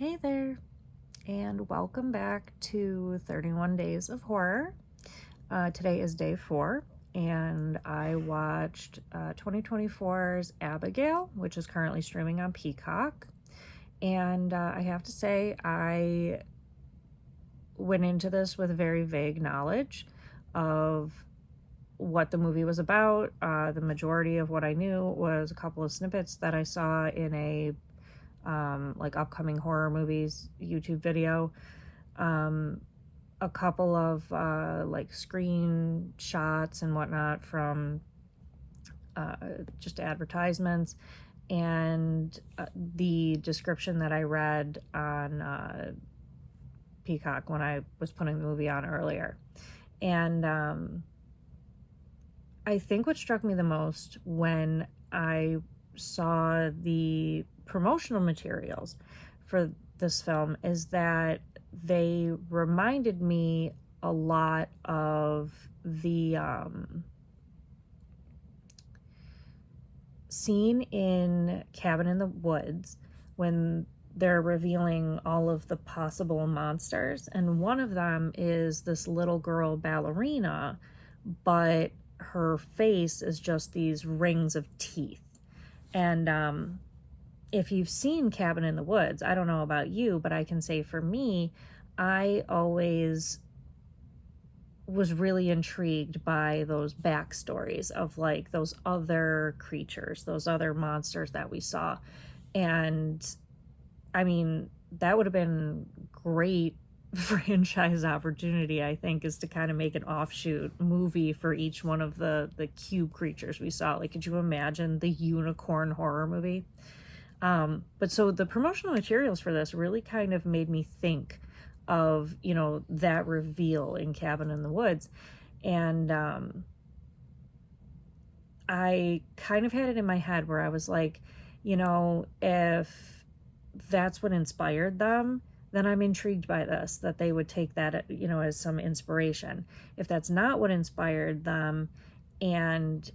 Hey there, and welcome back to 31 Days of Horror. Today is day 4, and I watched 2024's Abigail, which is currently streaming on Peacock. And I have to say, I went into this with very vague knowledge of what the movie was about. The majority of what I knew was a couple of snippets that I saw in a upcoming horror movies YouTube video, a couple of screenshots and whatnot from just advertisements, and the description that I read on Peacock when I was putting the movie on earlier. And I think what struck me the most when I saw the promotional materials for this film is that they reminded me a lot of the scene in Cabin in the Woods when they're revealing all of the possible monsters, and one of them is this little girl ballerina, but her face is just these rings of teeth. And if you've seen Cabin in the Woods, I don't know about you, but I can say for me, I always was really intrigued by those backstories of like those other creatures, those other monsters that we saw. And I mean, that would have been great franchise opportunity, I think, is to kind of make an offshoot movie for each one of the cube creatures we saw. Like, could you imagine the unicorn horror movie? But so the promotional materials for this really kind of made me think of, that reveal in Cabin in the Woods. And I kind of had it in my head where I was like, if that's what inspired them, then I'm intrigued by this, that they would take that, as some inspiration. If that's not what inspired them, and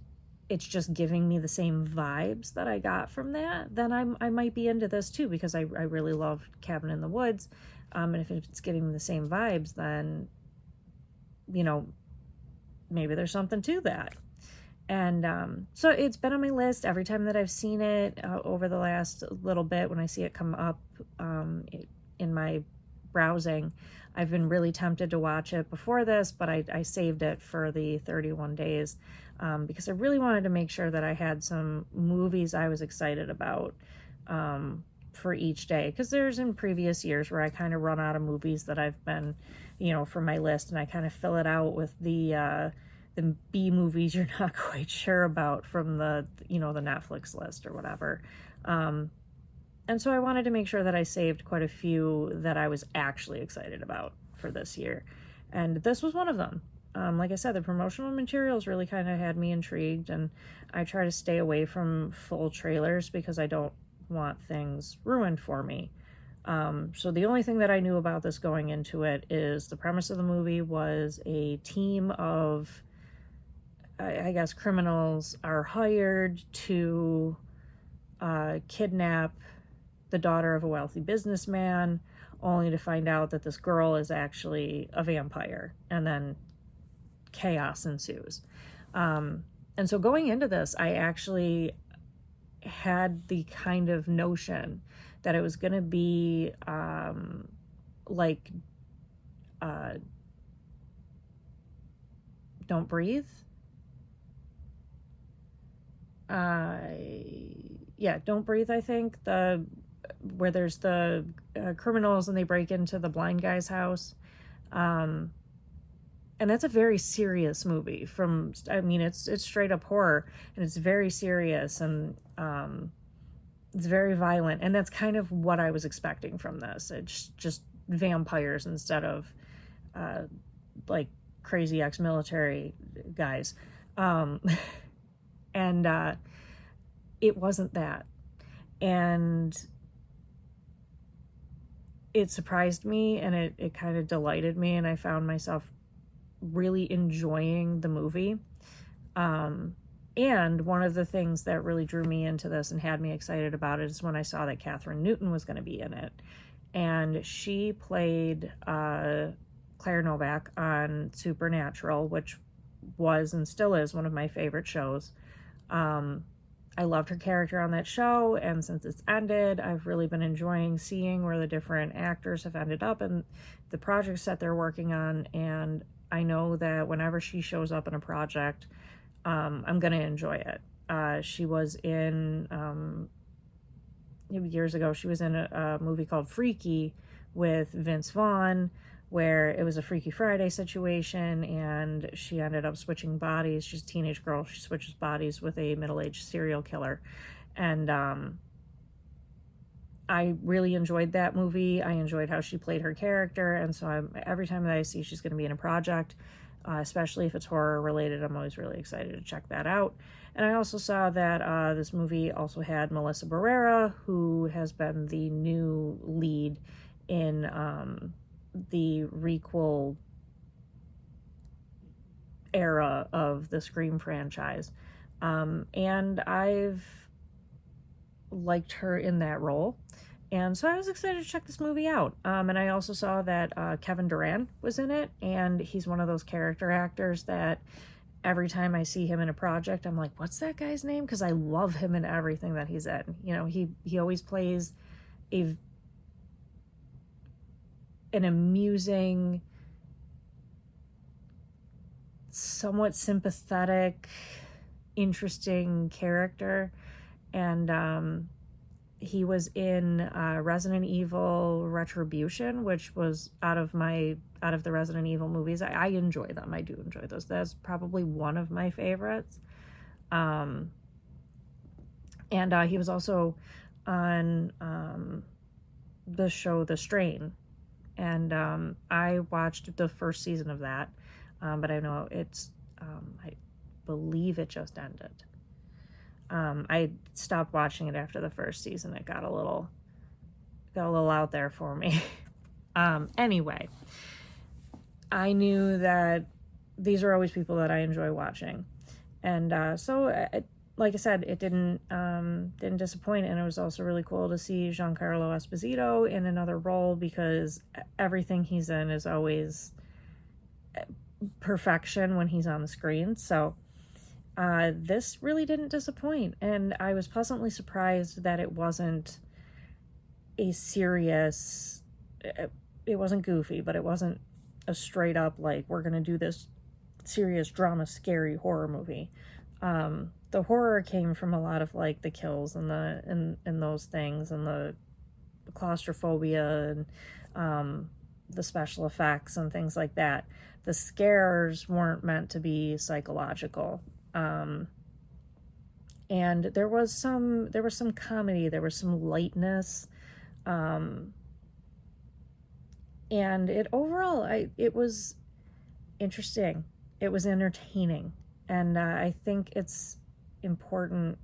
it's just giving me the same vibes that I got from that, then I might be into this too, because I really love Cabin in the Woods. And if it's giving me the same vibes, then, maybe there's something to that. And so it's been on my list every time that I've seen it over the last little bit. When I see it come up in my browsing, I've been really tempted to watch it before this, but I saved it for the 31 days because I really wanted to make sure that I had some movies I was excited about for each day. Because there's in previous years where I kind of run out of movies that I've been, for my list, and I kind of fill it out with the B movies you're not quite sure about from the Netflix list or whatever. And so I wanted to make sure that I saved quite a few that I was actually excited about for this year. And this was one of them. Like I said, the promotional materials really kind of had me intrigued, and I try to stay away from full trailers because I don't want things ruined for me. So the only thing that I knew about this going into it is the premise of the movie was a team of, I guess, criminals are hired to kidnap the daughter of a wealthy businessman, only to find out that this girl is actually a vampire, and then chaos ensues. And so going into this, I actually had the kind of notion that it was going to be Don't Breathe. Don't Breathe, I think, where there's the criminals and they break into the blind guy's house. And that's a very serious movie. It's straight up horror, and it's very serious, and it's very violent, and that's kind of what I was expecting from this. It's just vampires instead of crazy ex-military guys. And it wasn't that. And it surprised me, and it kind of delighted me, and I found myself really enjoying the movie. And one of the things that really drew me into this and had me excited about it is when I saw that Catherine Newton was going to be in it. and she played Claire Novak on Supernatural, which was and still is one of my favorite shows. I loved her character on that show, and since it's ended, I've really been enjoying seeing where the different actors have ended up and the projects that they're working on. And I know that whenever she shows up in a project, I'm going to enjoy it. She was in, years ago, she was in a movie called Freaky with Vince Vaughn, where it was a Freaky Friday situation, and she ended up switching bodies. She's a teenage girl. She switches bodies with a middle-aged serial killer. And I really enjoyed that movie. I enjoyed how she played her character. And so every time that I see she's going to be in a project, especially if it's horror related, I'm always really excited to check that out. And I also saw that this movie also had Melissa Barrera, who has been the new lead in the requel era of the Scream franchise. And I've liked her in that role. And so I was excited to check this movie out. And I also saw that Kevin Durant was in it, and he's one of those character actors that every time I see him in a project, I'm like, what's that guy's name? Because I love him in everything that he's in. You know, he always plays an amusing, somewhat sympathetic, interesting character. And he was in Resident Evil Retribution, which was out of the Resident Evil movies. I enjoy them. I do enjoy those. That's probably one of my favorites. And he was also on the show The Strain. And I watched the first season of that, but I know I believe it just ended. I stopped watching it after the first season. It got a little out there for me. Anyway, I knew that these are always people that I enjoy watching, and so like I said, it didn't disappoint, and it was also really cool to see Giancarlo Esposito in another role, because everything he's in is always perfection when he's on the screen. So this really didn't disappoint, and I was pleasantly surprised that it wasn't a serious, it wasn't goofy, but it wasn't a straight up, like, we're gonna do this serious drama, scary horror movie. The horror came from a lot of, like, the kills and and those things, and the claustrophobia, and the special effects and things like that. The scares weren't meant to be psychological. And there was some comedy, there was some lightness, and it was interesting. It was entertaining, and I think it's important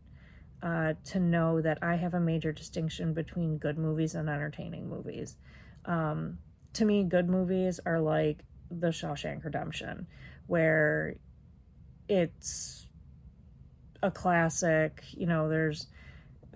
to know that I have a major distinction between good movies and entertaining movies. To me, good movies are like The Shawshank Redemption, where it's a classic. You know, there's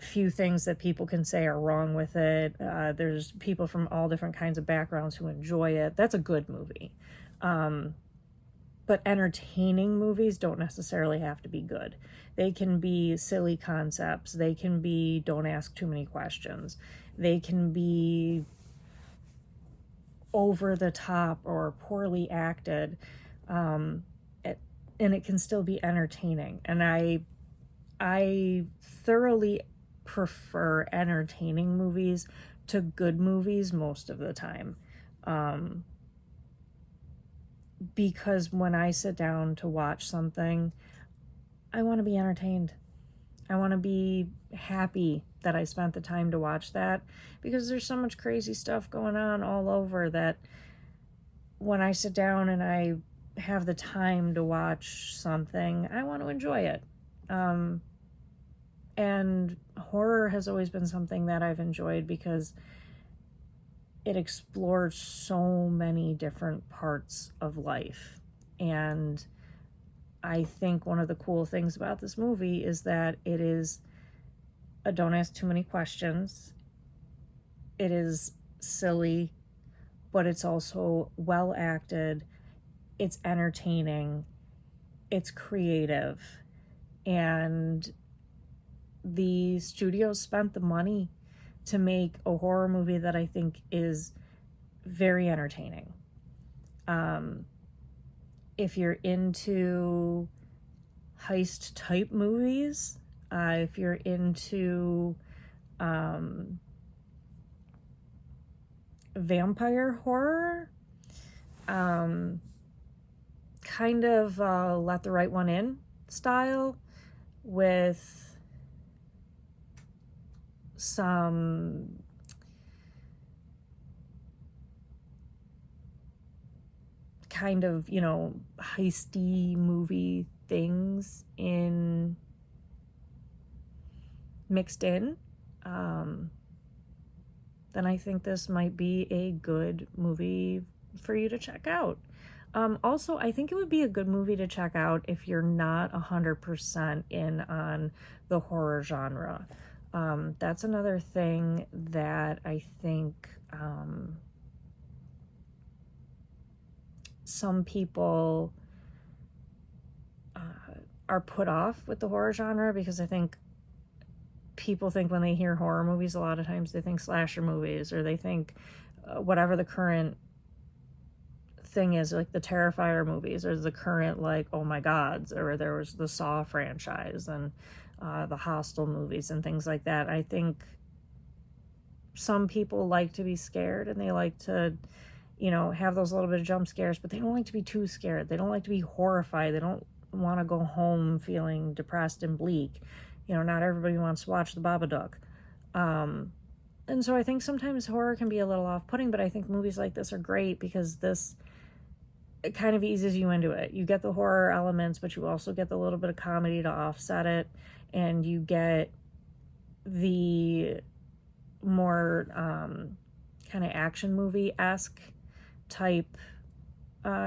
few things that people can say are wrong with it. There's people from all different kinds of backgrounds who enjoy it. That's a good movie. But entertaining movies don't necessarily have to be good. They can be silly concepts. They can be don't ask too many questions. They can be over the top or poorly acted. And it can still be entertaining. And I thoroughly prefer entertaining movies to good movies most of the time. Because when I sit down to watch something, I want to be entertained. I want to be happy that I spent the time to watch that, because there's so much crazy stuff going on all over that when I sit down and I have the time to watch something, I want to enjoy it. And horror has always been something that I've enjoyed because it explores so many different parts of life. And I think one of the cool things about this movie is that it is a don't ask too many questions. It is silly, but it's also well acted, it's entertaining, it's creative, and the studios spent the money to make a horror movie that I think is very entertaining. If you're into heist type movies, if you're into vampire horror, kind of Let the Right One In style, with some kind of, heisty movie things in mixed in, then I think this might be a good movie for you to check out. Also, I think it would be a good movie to check out if you're not 100% in on the horror genre. That's another thing that I think some people are put off with the horror genre, because I think people think when they hear horror movies, a lot of times they think slasher movies, or they think whatever the current thing is, like the Terrifier movies, or the current, like, oh my gods, or there was the Saw franchise and the Hostel movies and things like that. I think some people like to be scared, and they like to, have those little bit of jump scares, but they don't like to be too scared. They don't like to be horrified. They don't want to go home feeling depressed and bleak. Not everybody wants to watch the Babadook. And so I think sometimes horror can be a little off-putting, but I think movies like this are great because it kind of eases you into it. You get the horror elements, but you also get the little bit of comedy to offset it, and you get the more kind of action movie-esque type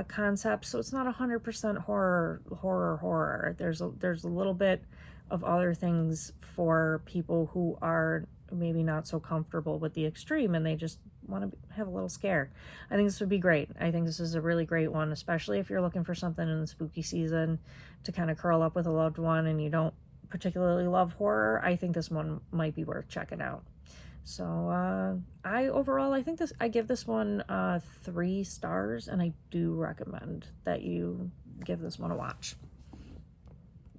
concept. So it's not 100% horror. There's a little bit of other things for people who are maybe not so comfortable with the extreme, and they just want to have a little scare. I think this would be great. I think this is a really great one, especially if you're looking for something in the spooky season to kind of curl up with a loved one and you don't particularly love horror. I think this one might be worth checking out. So I give this one 3 stars, and I do recommend that you give this one a watch.